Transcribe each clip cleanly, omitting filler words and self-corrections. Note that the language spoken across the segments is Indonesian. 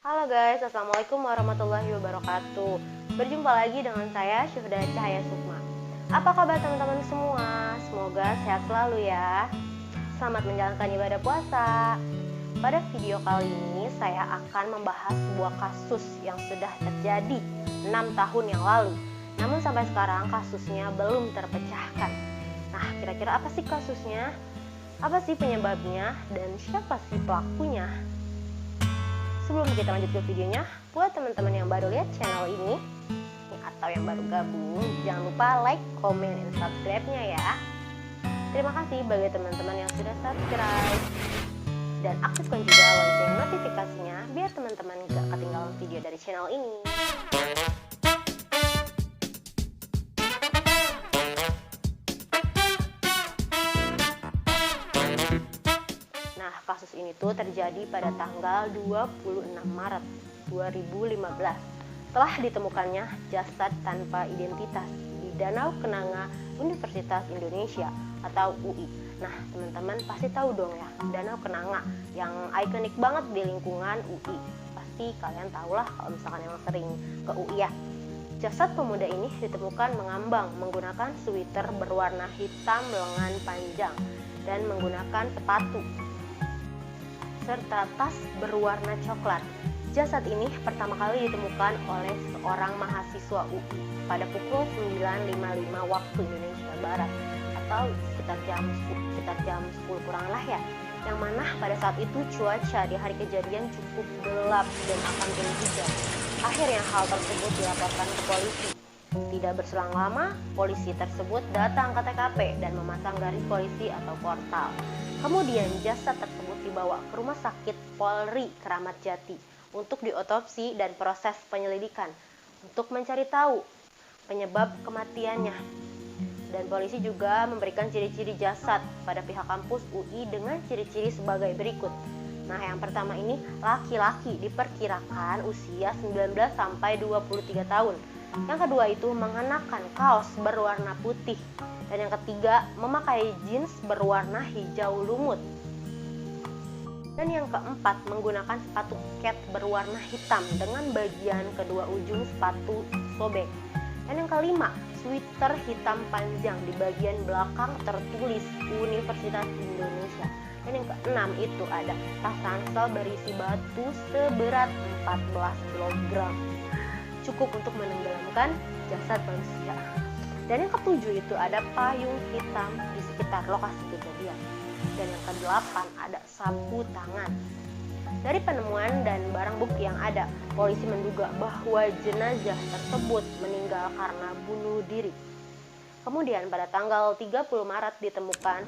Halo guys, Assalamualaikum warahmatullahi wabarakatuh. Berjumpa lagi dengan saya Syuhda Cahaya Sukma. Apa kabar teman-teman semua? Semoga sehat selalu ya. Selamat menjalankan ibadah puasa. Pada video kali ini saya akan membahas sebuah kasus yang sudah terjadi 6 tahun yang lalu. Namun sampai sekarang kasusnya belum terpecahkan. Nah, kira-kira apa sih kasusnya? Apa sih penyebabnya? Dan siapa sih pelakunya? Sebelum kita lanjut ke videonya, buat teman-teman yang baru lihat channel ini atau yang baru gabung, jangan lupa like, comment, dan subscribe-nya ya. Terima kasih bagi teman-teman yang sudah subscribe. Dan aktifkan juga lonceng notifikasinya biar teman-teman gak ketinggalan video dari channel ini. Nah, kasus ini tuh terjadi pada tanggal 26 Maret 2015. Telah ditemukannya jasad tanpa identitas di Danau Kenanga Universitas Indonesia atau UI. Nah, teman-teman pasti tahu dong ya, Danau Kenanga yang ikonik banget di lingkungan UI. Pasti kalian tahulah kalau misalkan emang sering ke UI ya. Jasad pemuda ini ditemukan mengambang menggunakan sweater berwarna hitam lengan panjang dan menggunakan sepatu serta tas berwarna coklat. Jasad ini pertama kali ditemukan oleh seorang mahasiswa UI pada pukul 9.55 waktu Indonesia Barat atau sekitar jam 10 kurang lah ya. Yang mana pada saat itu cuaca di hari kejadian cukup gelap dan akan turun hujan. Akhirnya hal tersebut dilaporkan ke polisi. Tidak berselang lama, polisi tersebut datang ke TKP dan memasang garis polisi atau portal. Kemudian jasad tersebut dibawa ke Rumah Sakit Polri Kramat Jati untuk diotopsi dan proses penyelidikan untuk mencari tahu penyebab kematiannya. Dan polisi juga memberikan ciri-ciri jasad pada pihak kampus UI dengan ciri-ciri sebagai berikut. Nah, yang pertama ini laki-laki diperkirakan usia 19 sampai 23 tahun. Yang kedua itu mengenakan kaos berwarna putih. Dan yang ketiga memakai jeans berwarna hijau lumut. Dan yang keempat menggunakan sepatu cat berwarna hitam dengan bagian kedua ujung sepatu sobek. Dan yang kelima, sweater hitam panjang di bagian belakang tertulis Universitas Indonesia. Dan yang keenam itu ada tas ransel berisi batu seberat 14 kg. Cukup untuk menenggelamkan jasad manusia. Dan yang ketujuh itu ada payung hitam di sekitar lokasi kejadian. Dan yang kedelapan ada sapu tangan. Dari penemuan dan barang bukti yang ada, polisi menduga bahwa jenazah tersebut meninggal karena bunuh diri. Kemudian pada tanggal 30 Maret ditemukan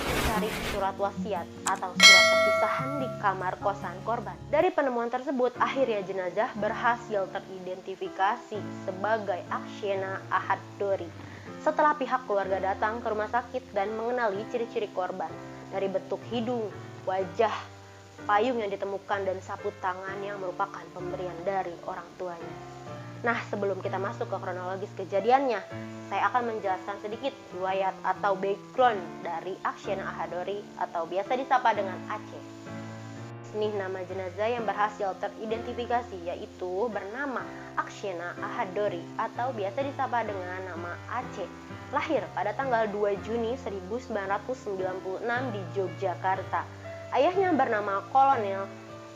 mencari surat wasiat atau surat perpisahan di kamar kosan korban. Dari penemuan tersebut, akhirnya jenazah berhasil teridentifikasi sebagai Akshena Ahad Dori. Setelah pihak keluarga datang ke rumah sakit dan mengenali ciri-ciri korban dari bentuk hidung, wajah, payung yang ditemukan dan sapu tangan yang merupakan pemberian dari orang tuanya. Nah, sebelum kita masuk ke kronologis kejadiannya, saya akan menjelaskan sedikit riwayat atau background dari Akshena Ahad Dori atau biasa disapa dengan Aceh. Ini nama jenazah yang berhasil teridentifikasi yaitu bernama Akshena Ahad Dori atau biasa disapa dengan nama Aceh. Lahir pada tanggal 2 Juni 1996 di Yogyakarta. Ayahnya bernama Kolonel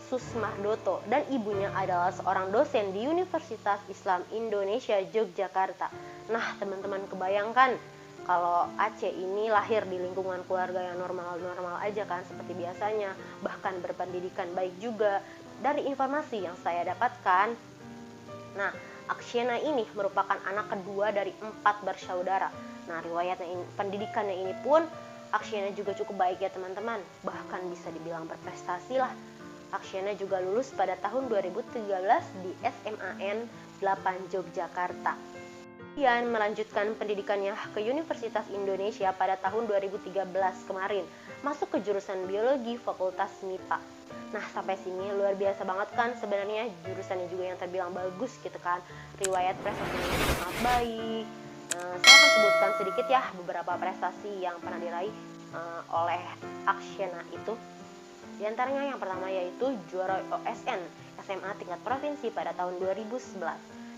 Susmardoto dan ibunya adalah seorang dosen di Universitas Islam Indonesia Yogyakarta. Nah, teman-teman kebayangkan kalau Aceh ini lahir di lingkungan keluarga yang normal-normal aja kan seperti biasanya, bahkan berpendidikan baik juga. Dari informasi yang saya dapatkan, nah, Akshena ini merupakan anak kedua dari 4 bersaudara. Nah, riwayatnya ini, pendidikannya ini pun Akshena juga cukup baik ya teman-teman, bahkan bisa dibilang berprestasi lah. Akshena juga lulus pada tahun 2013 di SMAN 8 Yogyakarta. Kemudian melanjutkan pendidikannya ke Universitas Indonesia pada tahun 2013 kemarin, masuk ke jurusan Biologi Fakultas MIPA. Nah, sampai sini luar biasa banget kan sebenarnya, jurusannya juga yang terbilang bagus gitu kan. Riwayat prestasinya sangat baik. Saya akan sebutkan sedikit ya beberapa prestasi yang pernah diraih oleh Akshena itu. Di antaranya yang pertama yaitu juara OSN SMA tingkat provinsi pada tahun 2011.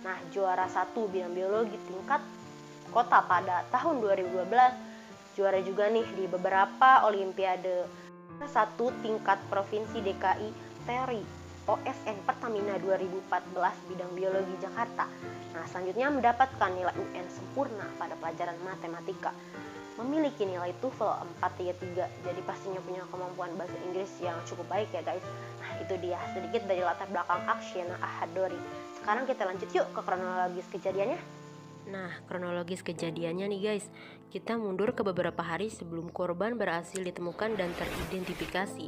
Nah, juara 1 bidang biologi tingkat kota pada tahun 2012. Juara juga nih di beberapa olimpiade. Satu tingkat provinsi DKI teori OSN Pertamina 2014 bidang biologi Jakarta. Nah, selanjutnya mendapatkan nilai UN sempurna pada pelajaran matematika. Memiliki nilai TOEFL 433, jadi pastinya punya kemampuan bahasa Inggris yang cukup baik ya guys. Nah, itu dia sedikit dari latar belakang Akshena Ahadori. Sekarang kita lanjut yuk ke kronologis kejadiannya. Nah, kronologis kejadiannya nih guys, kita mundur ke beberapa hari sebelum korban berhasil ditemukan dan teridentifikasi.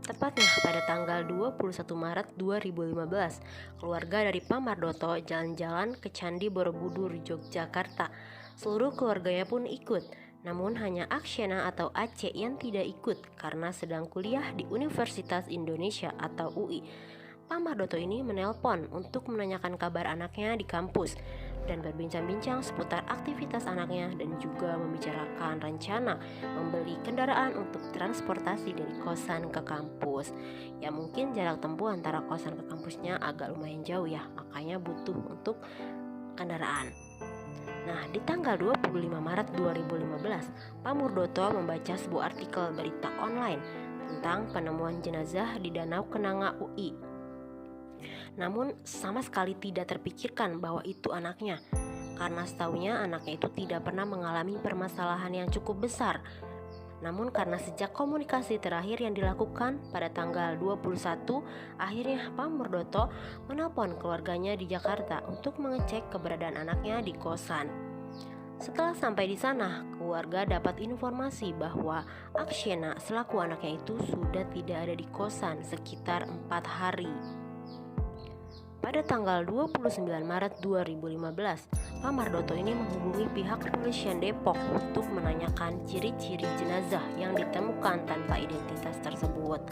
Tepatnya pada tanggal 21 Maret 2015, keluarga dari Pak Mardoto jalan-jalan ke Candi Borobudur, Yogyakarta. Seluruh keluarganya pun ikut, namun hanya Akshena atau Aceh yang tidak ikut karena sedang kuliah di Universitas Indonesia atau UI. Pak Mardoto ini menelpon untuk menanyakan kabar anaknya di kampus dan berbincang-bincang seputar aktivitas anaknya dan juga membicarakan rencana membeli kendaraan untuk transportasi dari kosan ke kampus. Ya mungkin jarak tempuh antara kosan ke kampusnya agak lumayan jauh ya, makanya butuh untuk kendaraan. Nah, di tanggal 25 Maret 2015, Pak Mardoto membaca sebuah artikel berita online tentang penemuan jenazah di Danau Kenanga UI. Namun sama sekali tidak terpikirkan bahwa itu anaknya, karena setahunya anaknya itu tidak pernah mengalami permasalahan yang cukup besar. Namun karena sejak komunikasi terakhir yang dilakukan pada tanggal 21, akhirnya Pak Mardoto menelpon keluarganya di Jakarta untuk mengecek keberadaan anaknya di kosan. Setelah sampai di sana, keluarga dapat informasi bahwa Akshena selaku anaknya itu sudah tidak ada di kosan sekitar 4 hari. Pada tanggal 29 Maret 2015, Pak Mardoto ini menghubungi pihak kepolisian Depok untuk menanyakan ciri-ciri jenazah yang ditemukan tanpa identitas tersebut.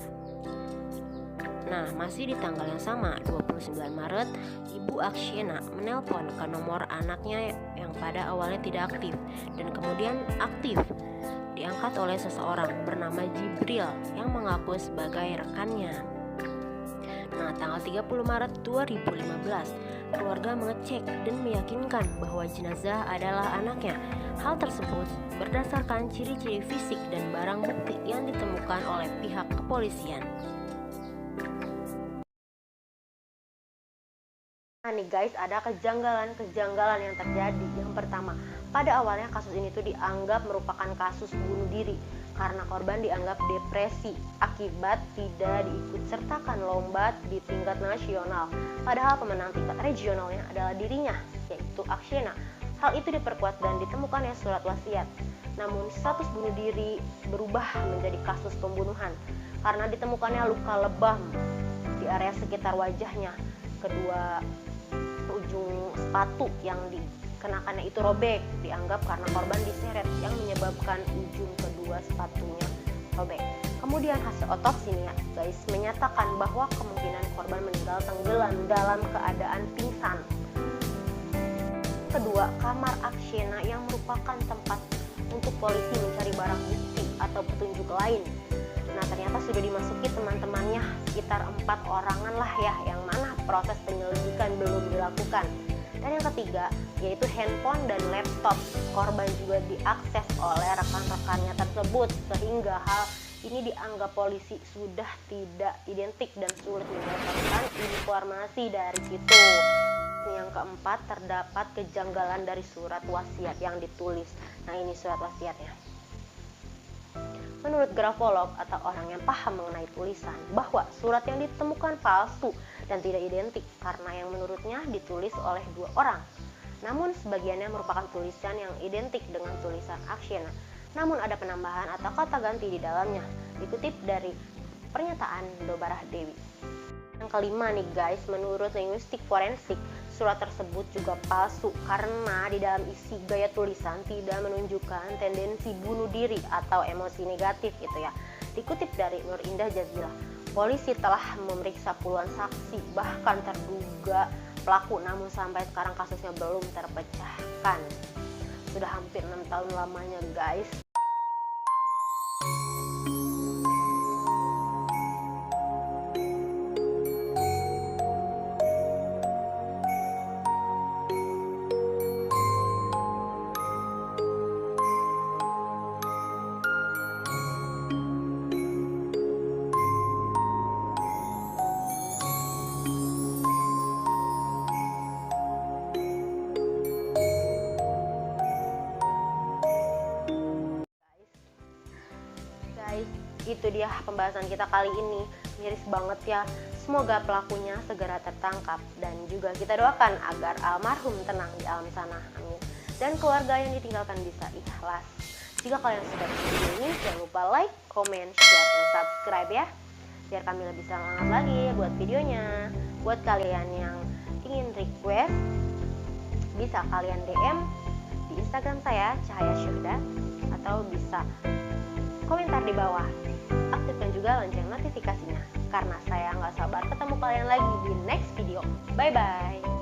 Nah, masih di tanggal yang sama, 29 Maret, Ibu Akshena menelpon ke nomor anaknya yang pada awalnya tidak aktif dan kemudian aktif. Diangkat oleh seseorang bernama Jibril yang mengaku sebagai rekannya. Nah, tanggal 30 Maret 2015, keluarga mengecek dan meyakinkan bahwa jenazah adalah anaknya. Hal tersebut berdasarkan ciri-ciri fisik dan barang bukti yang ditemukan oleh pihak kepolisian. Nah nih guys, ada kejanggalan-kejanggalan yang terjadi. Yang pertama, pada awalnya kasus ini tuh dianggap merupakan kasus bunuh diri karena korban dianggap depresi akibat tidak diikutsertakan lomba di tingkat nasional. Padahal pemenang tingkat regionalnya adalah dirinya, yaitu Akshena. Hal itu diperkuat dan ditemukannya surat wasiat. Namun status bunuh diri berubah menjadi kasus pembunuhan karena ditemukannya luka lebam di area sekitar wajahnya. Kedua ujung sepatu yang dikenakannya itu robek, dianggap karena korban diseret yang menyebabkan ujung kedua sepatunya robek. Kemudian hasil otopsi nih ya guys menyatakan bahwa kemungkinan korban meninggal tenggelam dalam keadaan pingsan. Kedua, kamar Akshena yang merupakan tempat untuk polisi mencari barang bukti atau petunjuk lain. Nah, ternyata sudah dimasuki teman-temannya sekitar 4 orangan lah ya, yang mana proses penyelidikan belum dilakukan. Dan yang ketiga, yaitu handphone dan laptop korban juga diakses oleh rekan-rekannya tersebut, sehingga hal ini dianggap polisi sudah tidak identik dan sulit mendapatkan informasi dari situ. Yang keempat, terdapat kejanggalan dari surat wasiat yang ditulis. Nah, ini surat wasiatnya. Menurut grafolog atau orang yang paham mengenai tulisan, bahwa surat yang ditemukan palsu dan tidak identik karena yang menurutnya ditulis oleh 2 orang. Namun sebagiannya merupakan tulisan yang identik dengan tulisan Akshena. Namun ada penambahan atau kata ganti di dalamnya, dikutip dari pernyataan Dobarah Dewi. Yang kelima nih guys, menurut linguistik forensik, surat tersebut juga palsu karena di dalam isi gaya tulisan tidak menunjukkan tendensi bunuh diri atau emosi negatif gitu ya. Dikutip dari Nur Indah Jazila, polisi telah memeriksa puluhan saksi bahkan terduga pelaku, namun sampai sekarang kasusnya belum terpecahkan. Sudah hampir 6 tahun lamanya guys. itu dia pembahasan kita kali ini. Miris banget ya. Semoga pelakunya segera tertangkap dan juga kita doakan agar almarhum tenang di alam sana. Amin. Dan keluarga yang ditinggalkan bisa ikhlas. Jika kalian suka dengan video ini, jangan lupa like, comment, share, dan subscribe ya. Biar kami lebih semangat lagi buat videonya. Buat kalian yang ingin request, bisa kalian DM di Instagram saya, Cahaya Syuhda, atau bisa komentar di bawah. Aktifkan juga lonceng notifikasinya, karena saya nggak sabar ketemu kalian lagi di next video. Bye-bye.